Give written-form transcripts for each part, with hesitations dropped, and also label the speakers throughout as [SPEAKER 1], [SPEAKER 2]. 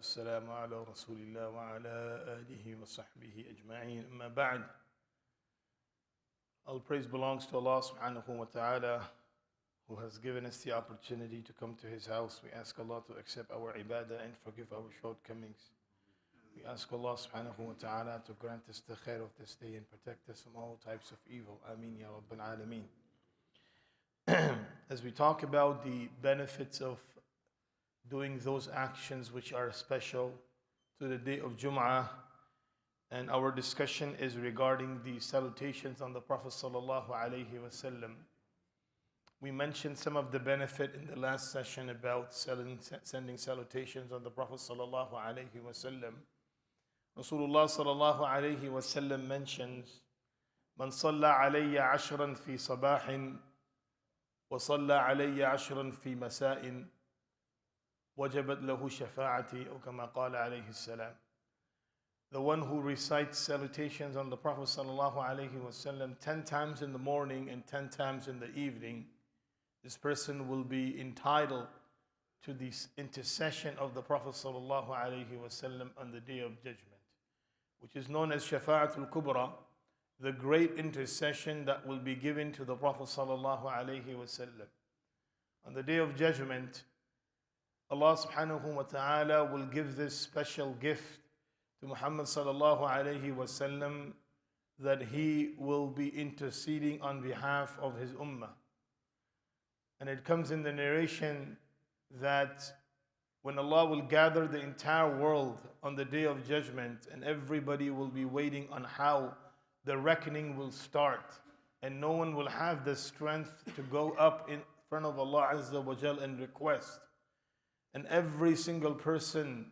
[SPEAKER 1] والسلام على رسول الله وعلى آله وصحبه أجمعين أما بعد. All praise belongs to Allah subhanahu wa ta'ala, who has given us the opportunity to come to His house. We ask Allah to accept our ibadah and forgive our shortcomings. We ask Allah subhanahu wa ta'ala to grant us the khair of this day and protect us from all types of evil. Ameen ya Rabbil Alameen. As we talk about the benefits of doing those actions which are special to the day of Jum'ah, and our discussion is regarding the salutations on the Prophet sallallahu alaihi wasallam. We mentioned some of the benefit in the last session about sending salutations on the Prophet sallallahu alaihi wasallam. Rasulullah sallallahu alaihi wasallam mentions, "Man salla alayya ashran fi sabahin, wa salla alayya ashran fi masa'in, wajabat lahu shafa'ati," or kama qala alayhi salam. The one who recites salutations on the Prophet sallallahu alaihi wasallam 10 times in the morning and 10 times in the evening, this person will be entitled to the intercession of the Prophet sallallahu alaihi wasallam on the day of judgment, which is known as Shifa'at Kubra, the great intercession that will be given to the Prophet sallallahu alaihi wasallam. On the day of judgment, Allah subhanahu wa ta'ala will give this special gift to Muhammad sallallahu alayhi wasallam, that he will be interceding on behalf of his ummah. And it comes in the narration that when Allah will gather the entire world on the day of judgment, and everybody will be waiting on how the reckoning will start, and no one will have the strength to go up in front of Allah Azza wa Jal and request. And every single person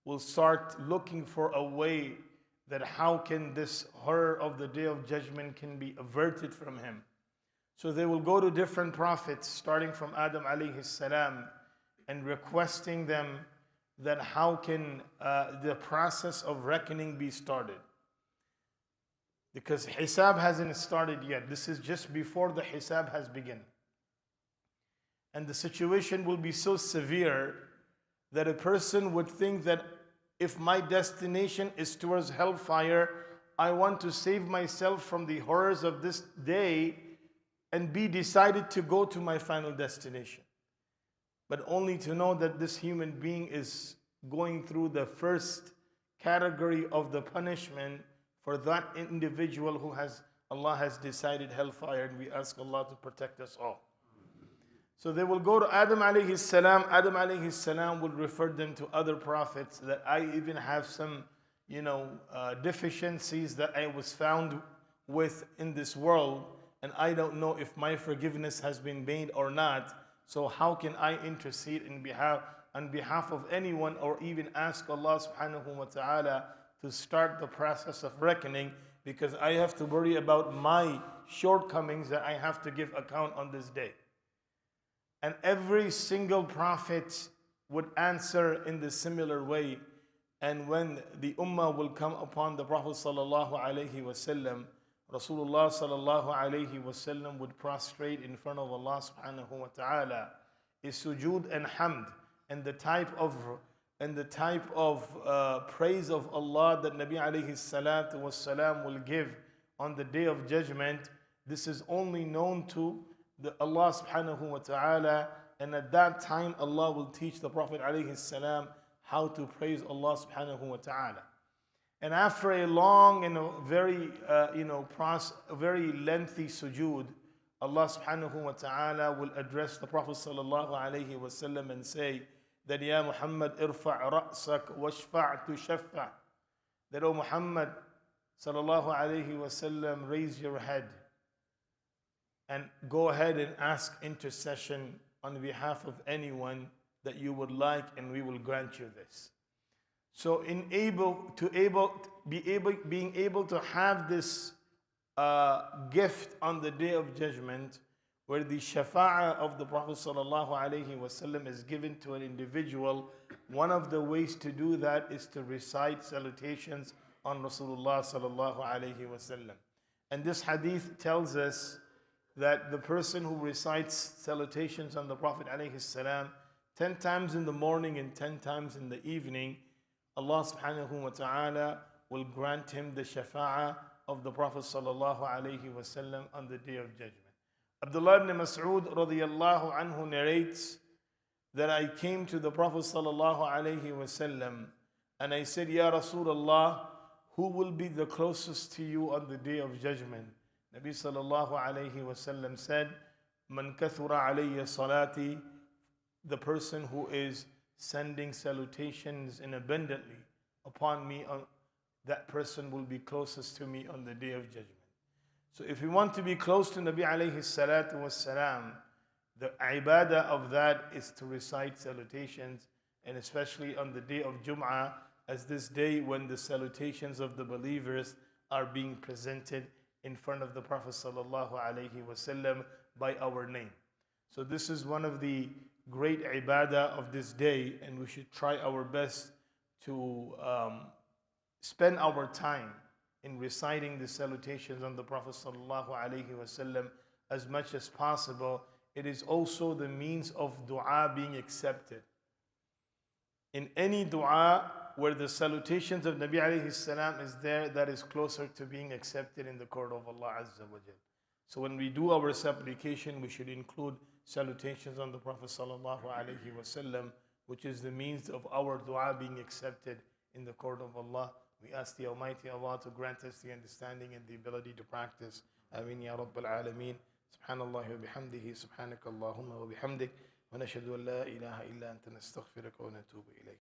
[SPEAKER 1] will start looking for a way that how can this horror of the day of judgment can be averted from him. So they will go to different prophets, starting from Adam alayhi salam, and requesting them that how can the process of reckoning be started. Because hisab hasn't started yet. This is just before the hisab has begun. And the situation will be so severe that a person would think that if my destination is towards hellfire, I want to save myself from the horrors of this day and be decided to go to my final destination. But only to know that this human being is going through the first category of the punishment for that individual who Allah has decided hellfire, and we ask Allah to protect us all. So they will go to Adam alayhi salam. Adam alayhi salam will refer them to other prophets, that I even have some, deficiencies that I was found with in this world, and I don't know if my forgiveness has been made or not. So how can I intercede on behalf of anyone, or even ask Allah subhanahu wa ta'ala to start the process of reckoning, because I have to worry about my shortcomings that I have to give account on this day. And every single prophet would answer in the similar way. And when the ummah will come upon the Prophet sallallahu alaihi wasallam, Rasulullah sallallahu alaihi wasallam would prostrate in front of Allah subhanahu wa ta'ala. Is sujood and hamd, and the type of praise of Allah that Nabi alayhi salatu wasalam will give on the day of judgment. This is only known to Allah subhanahu wa ta'ala, and at that time Allah will teach the Prophet alayhi salam how to praise Allah subhanahu wa ta'ala. And after a long and a very very lengthy sujood, Allah subhanahu wa ta'ala will address the Prophet sallallahu alayhi wa sallam and say that, "Ya Muhammad, irfa' ra'sak washfa' tushaffa." That, "O Muhammad sallallahu alayhi wa sallam, raise your head and go ahead and ask intercession on behalf of anyone that you would like, and we will grant you this." So being able to have this gift on the day of judgment, where the shafa'ah of the Prophet sallallahu alaihi wasallam is given to an individual, one of the ways to do that is to recite salutations on Rasulullah sallallahu alaihi wasallam. And this hadith tells us that the person who recites salutations on the Prophet alayhi salam 10 times in the morning and 10 times in the evening, Allah subhanahu wa ta'ala will grant him the shafa'ah of the Prophet sallallahu alaihi wasallam on the day of judgment. Abdullah ibn Mas'ud radiyallahu anhu narrates that I came to the Prophet sallallahu alaihi wasallam and I said, Ya Rasulullah, who will be the closest to you on the day of judgment? Nabi sallallahu alaihi wasallam said, Man kathura alayya salati, the person who is sending salutations in abundantly upon me, that person will be closest to me on the day of judgment. So if we want to be close to Nabi alayhi salatu wassalam, the ibadah of that is to recite salutations, and especially on the day of Jum'ah, as this day when the salutations of the believers are being presented in front of the Prophet sallallahu alaihi wasallam by our name. So this is one of the great ibadah of this day, and we should try our best to spend our time in reciting the salutations on the Prophet sallallahu alaihi wasallam as much as possible. It is also the means of dua being accepted. In any dua where the salutations of Nabi alayhi salam is there, that is closer to being accepted in the court of Allah Azza wa Jal. So when we do our supplication, we should include salutations on the Prophet sallallahu alaihi wasallam, which is the means of our dua being accepted in the court of Allah. We ask the Almighty Allah to grant us the understanding and the ability to practice. Ameen ya Rabbal Alameen. Subhanallah wa bihamdihi, subhanaka Allahumma wa bihamdik, wa nashhadu an la ilaha illa anta nastaghfiruka wa natubu ilayk.